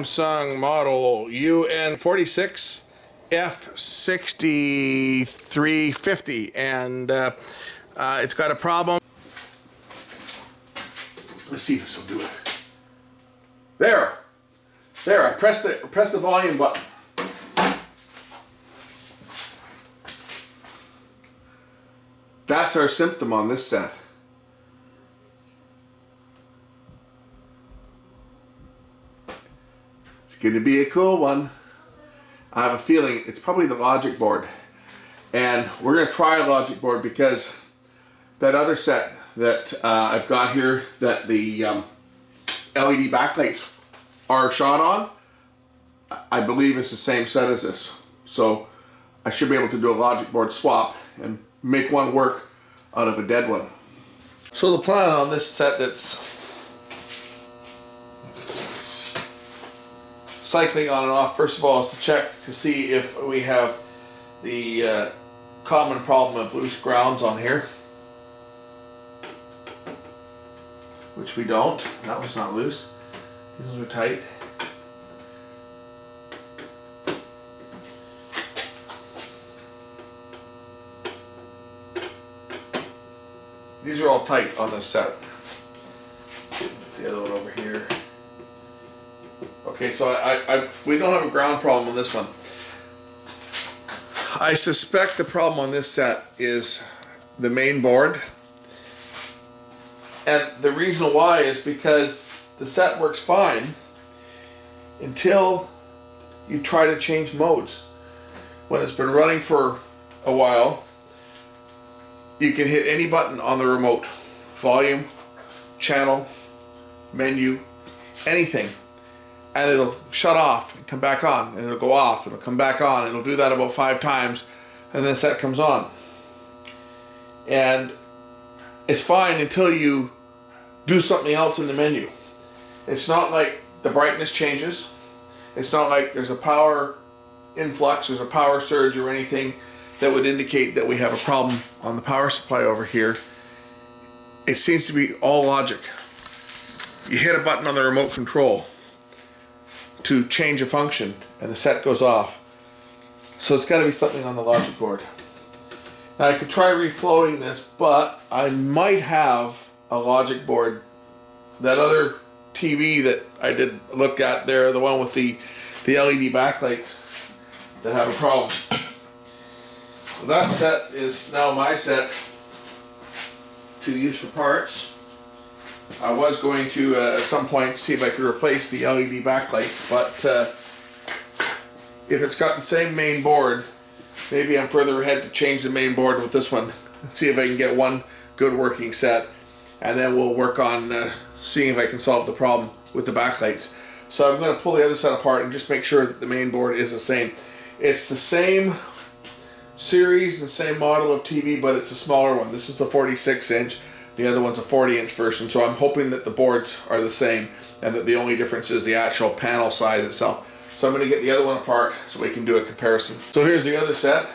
Samsung model UN46F6359, and it's got a problem. Let's see if this will do it. There, I pressed the volume button. That's our symptom on this set. It's going to be a cool one. I have a feeling it's probably the logic board. And we're going to try a logic board because that other set that I've got here that the LED backlights are shot on, I believe it's the same set as this. So I should be able to do a logic board swap and make one work out of a dead one. So the plan on this set that's cycling on and off, first of all, is to check to see if we have the common problem of loose grounds on here, which we don't. That one's not loose. These ones are tight. These are all tight on this set. Let's see the other one over here. Okay, so we don't have a ground problem on this one. I suspect the problem on this set is the main board. And the reason why is because the set works fine until you try to change modes. When it's been running for a while, you can hit any button on the remote. Volume, channel, menu, anything. And it'll shut off and come back on, and it'll go off and it'll come back on, and it'll do that about 5 times, and then the set comes on. And it's fine until you do something else in the menu. It's not like the brightness changes. It's not like there's a power influx, there's a power surge or anything that would indicate that we have a problem on the power supply over here. It seems to be all logic. You hit a button on the remote control to change a function and the set goes off. So it's got to be something on the logic board. Now I could try reflowing this, but I might have a logic board. That other TV that I did look at there, the one with the LED backlights, that have a problem. So that set is now my set to use for parts. I was going to at some point see if I could replace the LED backlight, but if it's got the same main board, maybe I'm further ahead to change the main board with this one. See if I can get one good working set, and then we'll work on seeing if I can solve the problem with the backlights. So I'm going to pull the other set apart and just make sure that the main board is the same. It's the same series, the same model of TV, but it's a smaller one. This is the 46-inch. The other one's a 40-inch version, so I'm hoping that the boards are the same and that the only difference is the actual panel size itself. So I'm going to get the other one apart so we can do a comparison. So here's the other set.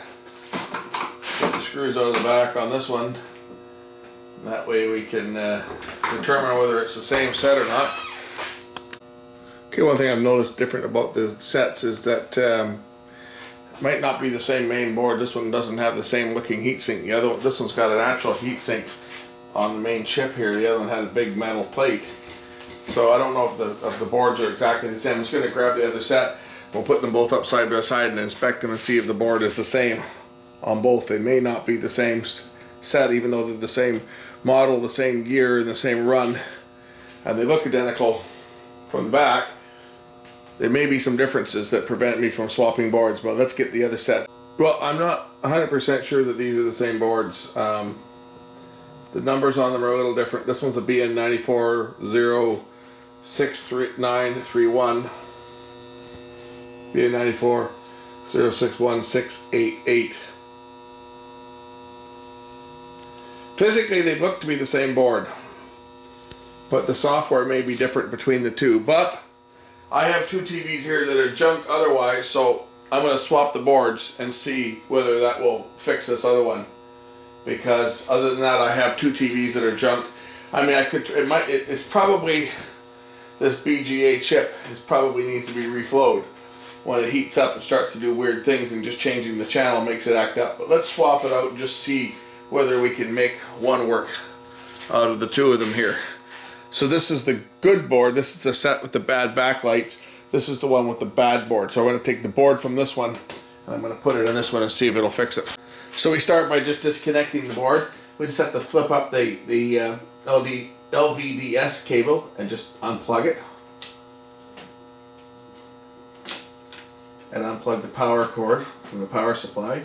Get the screws out of the back on this one. That way we can determine whether it's the same set or not. Okay, one thing I've noticed different about the sets is that it might not be the same main board. This one doesn't have the same looking heatsink. The other one, this one's got an actual heatsink on the main chip here. The other one had a big metal plate. So I don't know if the boards are exactly the same. I'm just going to grab the other set. We'll put them both up side by side and inspect them and see if the board is the same on both. They may not be the same set, even though they're the same model, the same year, and the same run, and they look identical from the back. There may be some differences that prevent me from swapping boards, but let's get the other set. Well, I'm not 100% sure that these are the same boards. The numbers on them are a little different. This one's a BN4065931, BN4061688. Physically, they look to be the same board, but the software may be different between the two. But I have two TVs here that are junk otherwise, so I'm going to swap the boards and see whether that will fix this other one. Because other than that, I have two TVs that are junk. I mean, it's probably this BGA chip probably needs to be reflowed. When it heats up, it starts to do weird things, and just changing the channel makes it act up. But let's swap it out and just see whether we can make one work out of the two of them here. So this is the good board. This is the set with the bad backlights. This is the one with the bad board. So I'm going to take the board from this one and I'm going to put it in this one and see if it'll fix it. So we start by just disconnecting the board. We just have to flip up the LVDS cable and just unplug it. And unplug the power cord from the power supply.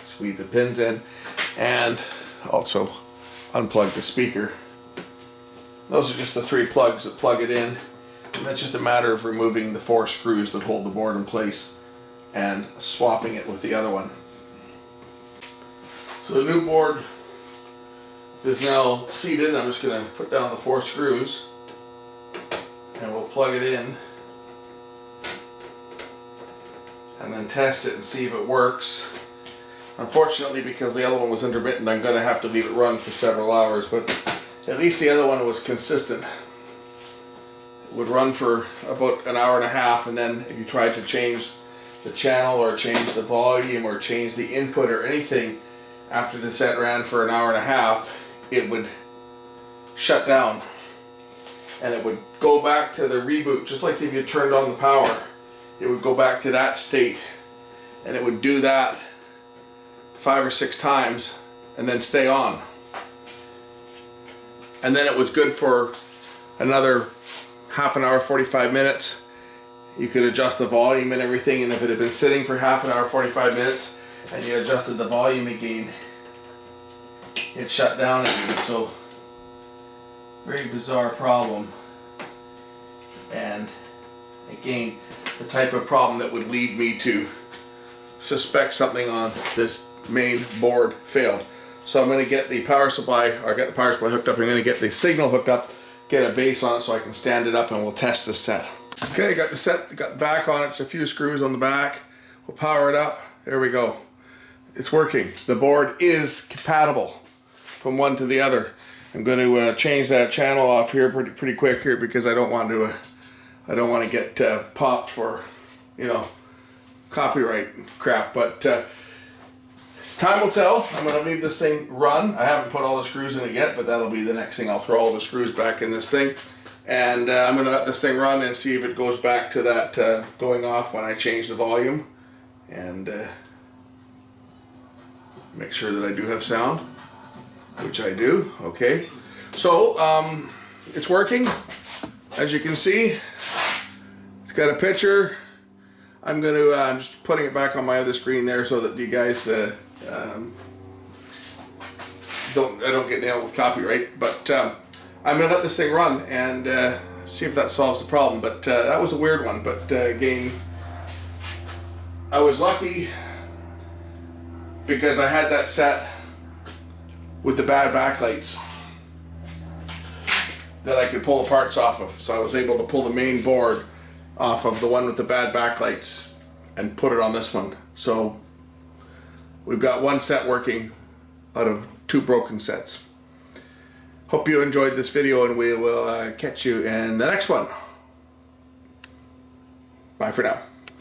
Squeeze the pins in and also unplug the speaker. Those are just the 3 plugs that plug it in. And that's just a matter of removing the 4 screws that hold the board in place and swapping it with the other one. So the new board is now seated. I'm just going to put down the 4 screws and we'll plug it in and then test it and see if it works. Unfortunately, because the other one was intermittent, I'm going to have to leave it run for several hours, but at least the other one was consistent. It would run for about an hour and a half, and then if you tried to change the channel or change the volume or change the input or anything after the set ran for an hour and a half, it would shut down and it would go back to the reboot. Just like if you turned on the power, it would go back to that state, and it would do that 5 or 6 times and then stay on. And then it was good for another half an hour, 45 minutes. You could adjust the volume and everything, and if it had been sitting for half an hour, 45 minutes, and you adjusted the volume again, it shut down again. So, very bizarre problem. And again, the type of problem that would lead me to suspect something on this main board failed. So I'm going to get the power supply, or get the power supply hooked up. I'm going to get the signal hooked up, get a base on it so I can stand it up, and we'll test this set. Okay, got the set, got the back on it, just a few screws on the back. We'll power it up. There we go. It's working. The board is compatible from one to the other. I'm going to change that channel off here pretty quick here, because I don't want to get popped for, you know, copyright crap. But time will tell. I'm going to leave this thing run. I haven't put all the screws in it yet, but that'll be the next thing. I'll throw all the screws back in this thing, and I'm going to let this thing run and see if it goes back to that going off when I change the volume, and make sure that I do have sound, which I do. Okay, so it's working. As you can see, it's got a picture. I'm going to, I'm just putting it back on my other screen there so that you guys I don't get nailed with copyright. But I'm going to let this thing run and see if that solves the problem. But that was a weird one. But again, I was lucky because I had that set with the bad backlights that I could pull the parts off of. So I was able to pull the main board off of the one with the bad backlights and put it on this one. So we've got one set working out of 2 broken sets. Hope you enjoyed this video, and we will catch you in the next one. Bye for now.